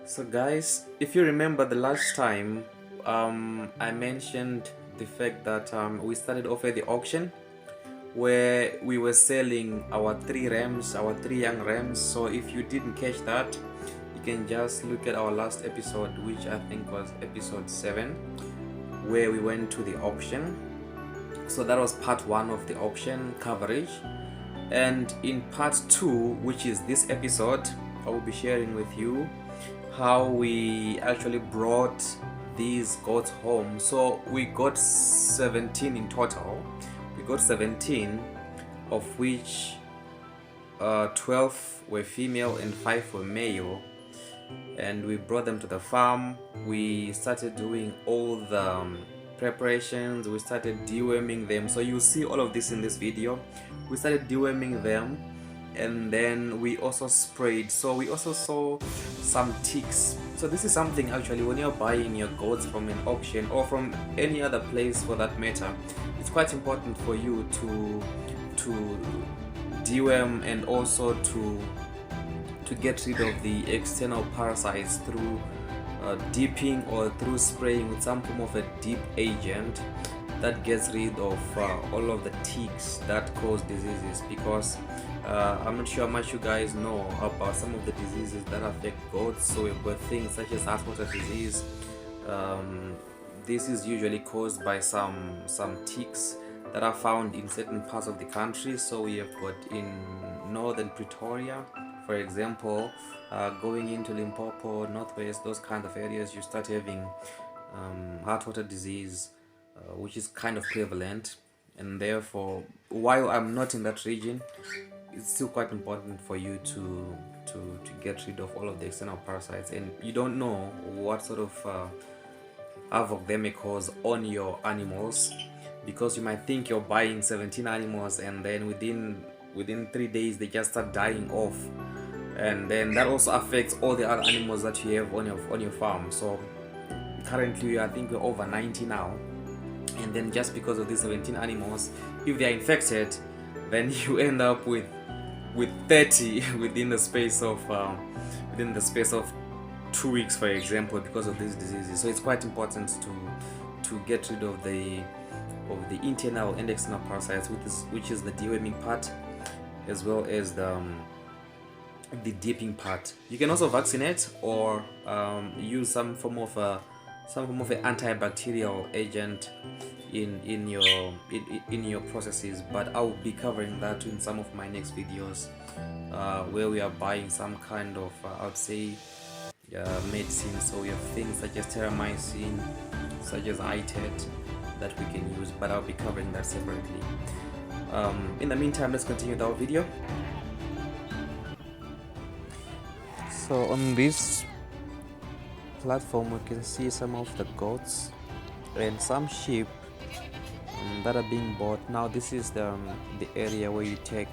So guys, if you remember the last time, I mentioned the fact that we started off at the auction where we were selling our three young rams. So if you didn't catch that, you can just look at our last episode, which I think was episode 7, where we went to the auction. So that was part 1 of the auction coverage, and in part 2, which is this episode, I will be sharing with you how we actually brought these goats home. So we got 17 in total. We got 17, of which 12 were female and 5 were male, and we brought them to the farm. We started doing all the preparations. We started deworming them, so you'll see all of this in this video. We started deworming them, and then we also sprayed. So we also saw some ticks. So this is something, actually, when you're buying your goats from an auction or from any other place for that matter, it's quite important for you to deworm and also to get rid of the external parasites through dipping or through spraying with some form of a dip agent that gets rid of all of the ticks that cause diseases. Because I'm not sure how much you guys know about some of the diseases that affect goats. So we've got things such as heart-water disease. This is usually caused by some ticks that are found in certain parts of the country. So we have got in northern Pretoria, for example, going into Limpopo, Northwest, those kind of areas, you start having heart-water disease, which is kind of prevalent. And therefore, while I'm not in that region, it's still quite important for you to get rid of all of the external parasites. And you don't know what sort of havoc they may cause on your animals, because you might think you're buying 17 animals and then within 3 days they just start dying off, and then that also affects all the other animals that you have on your farm. So currently I think we're over 90 now, and then just because of these 17 animals, if they are infected, then you end up with 30 within the space of 2 weeks, for example, because of these diseases. So it's quite important to get rid of the internal and external parasites, which is the deworming part, as well as the dipping part. You can also vaccinate or use some form of an antibacterial agent in your processes, but I'll be covering that in some of my next videos, where we are buying some kind of I would say medicine. So we have things such as terramycin, such as itet, that we can use, but I'll be covering that separately. In the meantime, let's continue with our video. So on this platform, we can see some of the goats and some sheep that are being bought. Now this is the area where you take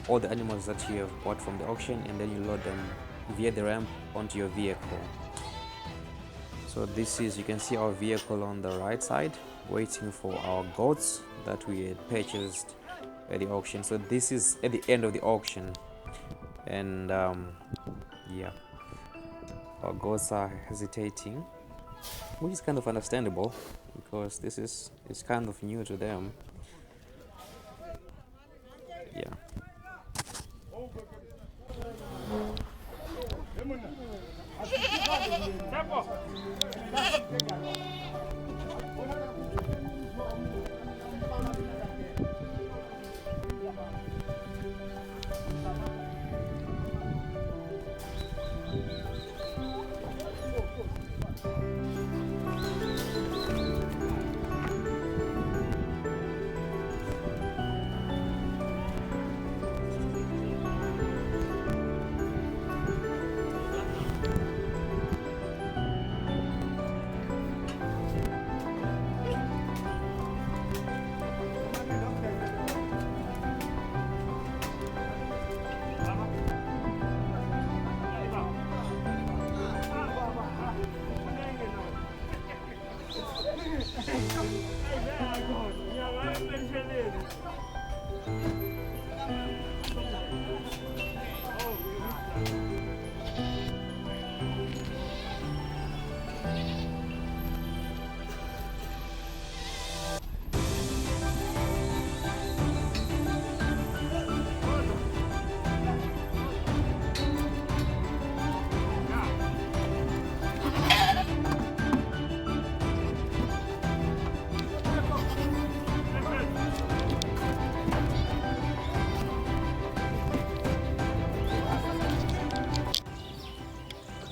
all the animals that you have bought from the auction, and then you load them via the ramp onto your vehicle. So this is, you can see our vehicle on the right side waiting for our goats that we had purchased at the auction. So this is at the end of the auction, and yeah, our goats are hesitating, which is kind of understandable because it's kind of new to them. Yeah.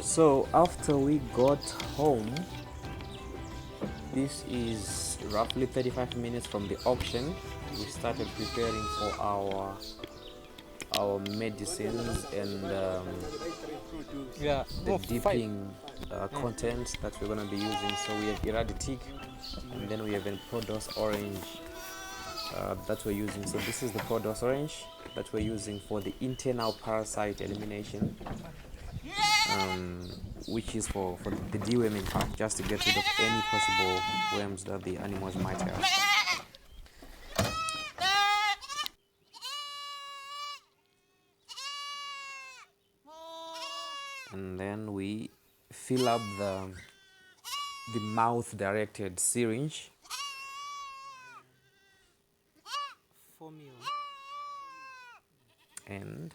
So after we got home, this is roughly 35 minutes from the auction. We started preparing for our medicines and the dipping content that we're going to be using. So we have eraditic, and then we have a Prodos orange that we're using. So this is the Prodos orange that we're using for the internal parasite elimination, which is for the deworming part, just to get rid of any possible worms that the animals might have. And then we fill up the mouth directed syringe and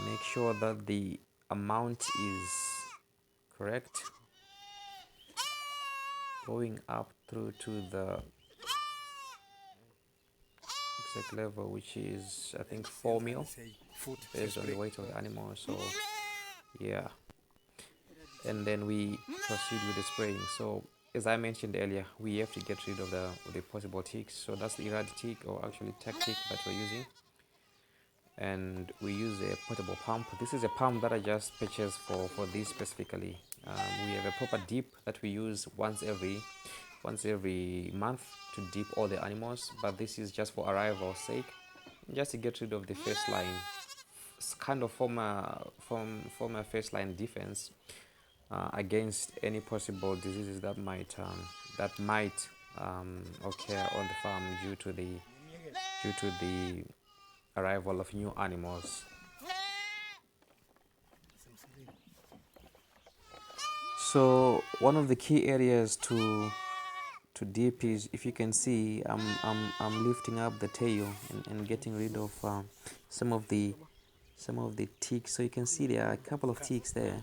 make sure that the amount is correct, going up through to the exact level, which is I think 4 mil based on the weight of the animal. So yeah, and then we proceed with the spraying. So as I mentioned earlier, we have to get rid of the possible ticks. So that's the eraditic, or actually tactic, that we're using. And we use a portable pump. This is a pump that I just purchased for this specifically. We have a proper dip that we use once every month to dip all the animals, but this is just for arrival's sake, just to get rid of the first line. It's kind of form a first line defense against any possible diseases that might occur on the farm due to the arrival of new animals. So one of the key areas to dip is, if you can see, I'm lifting up the tail and getting rid of some of the ticks. So you can see there are a couple of ticks there,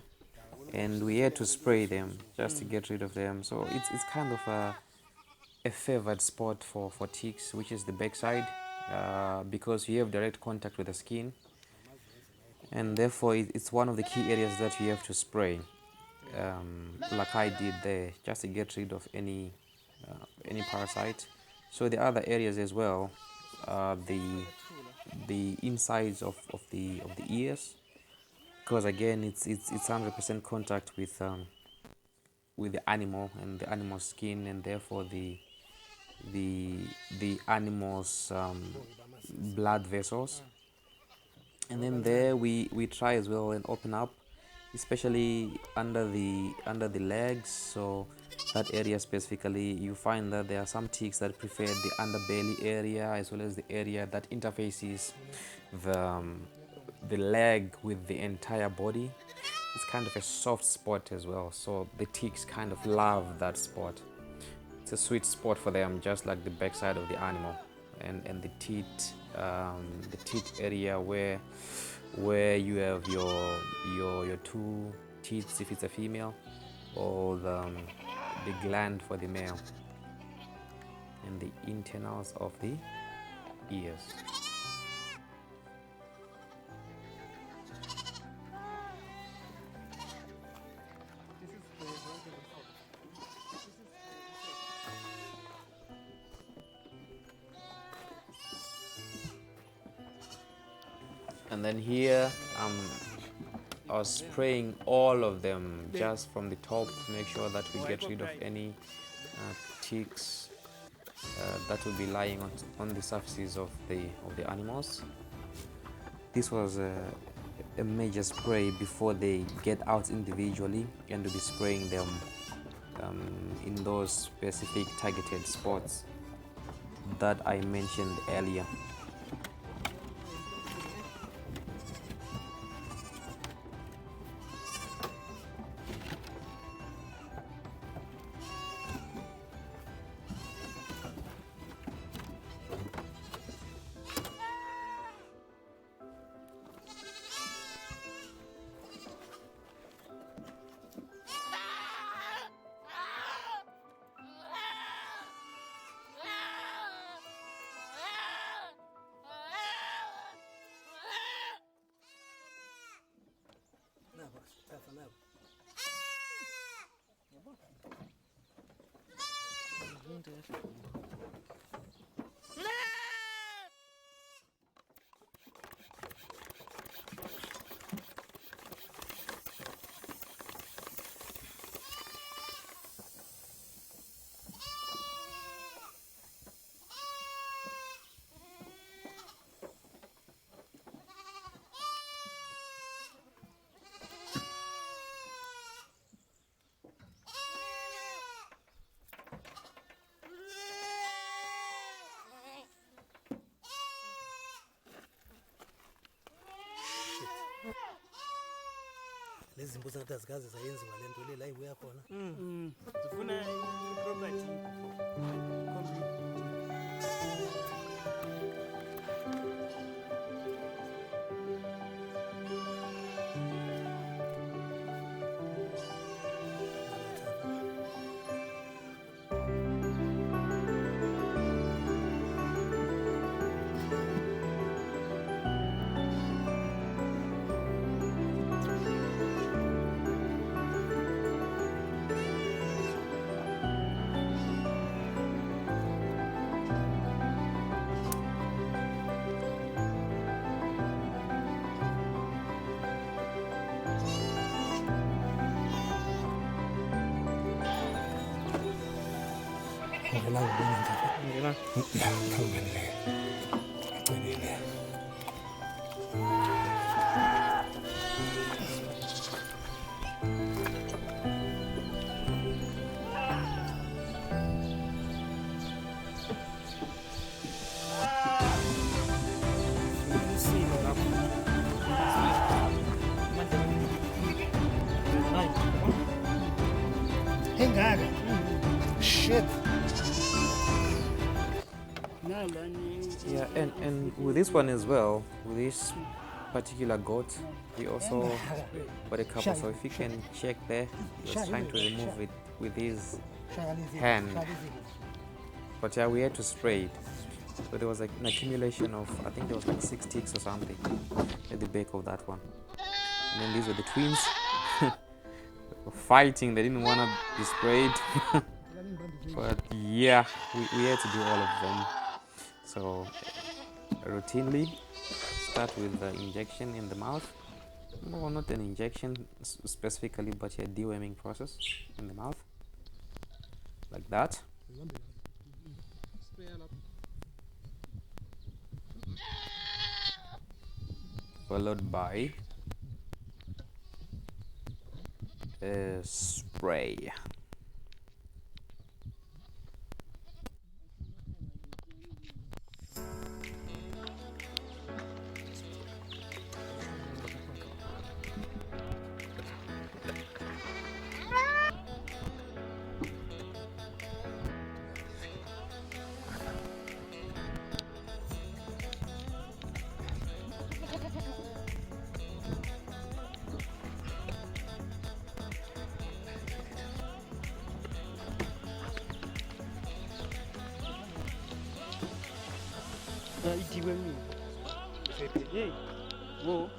and we had to spray them just to get rid of them. So it's kind of a favored spot for ticks, which is the backside, because you have direct contact with the skin, and therefore it's one of the key areas that you have to spray, like I did there, just to get rid of any parasite. So the other areas as well, the insides of the ears, because again it's 100% contact with the animal and the animal's skin, and therefore the animal's blood vessels. And then there we try as well and open up, especially under the legs. So that area specifically, you find that there are some ticks that prefer the underbelly area, as well as the area that interfaces the leg with the entire body. It's kind of a soft spot as well, so the ticks kind of love that spot. It's a sweet spot for them, just like the backside of the animal, and the teeth area where you have your two teeth if it's a female, or the gland for the male, and the internals of the ears. And then here I was spraying all of them just from the top to make sure that we get rid of any ticks that will be lying on the surfaces of the animals. This was a major spray before they get out individually, and to be spraying them in those specific targeted spots. that I mentioned earlier. lezi zimbuzi ngathi azikaze zayenziwa le nto le la ibuya khona zifuna property complete. Shit. Yeah, and with this one as well, with this particular goat, we also got a couple. So if you can check there, he was trying to remove it with his hand, but yeah, we had to spray it. So there was like an accumulation of, I think there was like 6 ticks or something at the back of that one. And then these were the twins. They were fighting, they didn't want to be sprayed. But yeah, we had to do all of them. So routinely start with the injection in the mouth. No, not an injection specifically, but a deworming process in the mouth, like that. Followed by a spray. Deworming. Hey, whoa.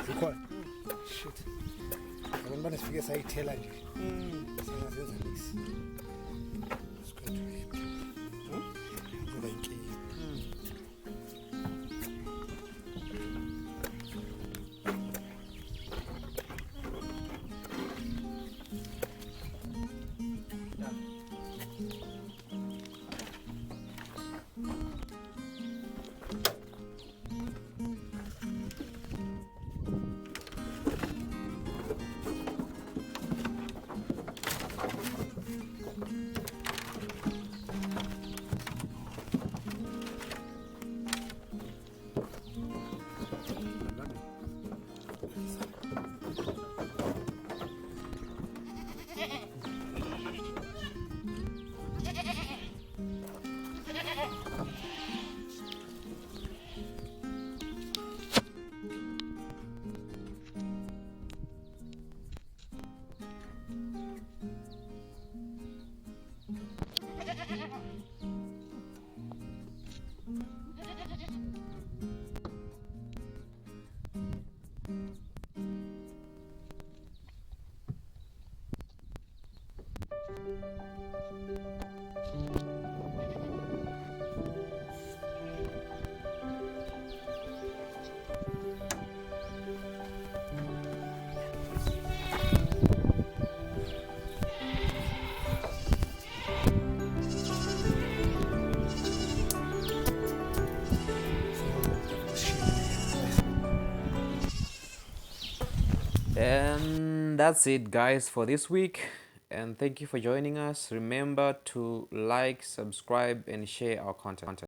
Zikhona. Shit. Yabona bana sifike sayithela nje. Singazenza nisi. It's going to happen. Ngoba inkinga. And that's it, guys, for this week, and thank you for joining us. Remember to like, subscribe, and share our content.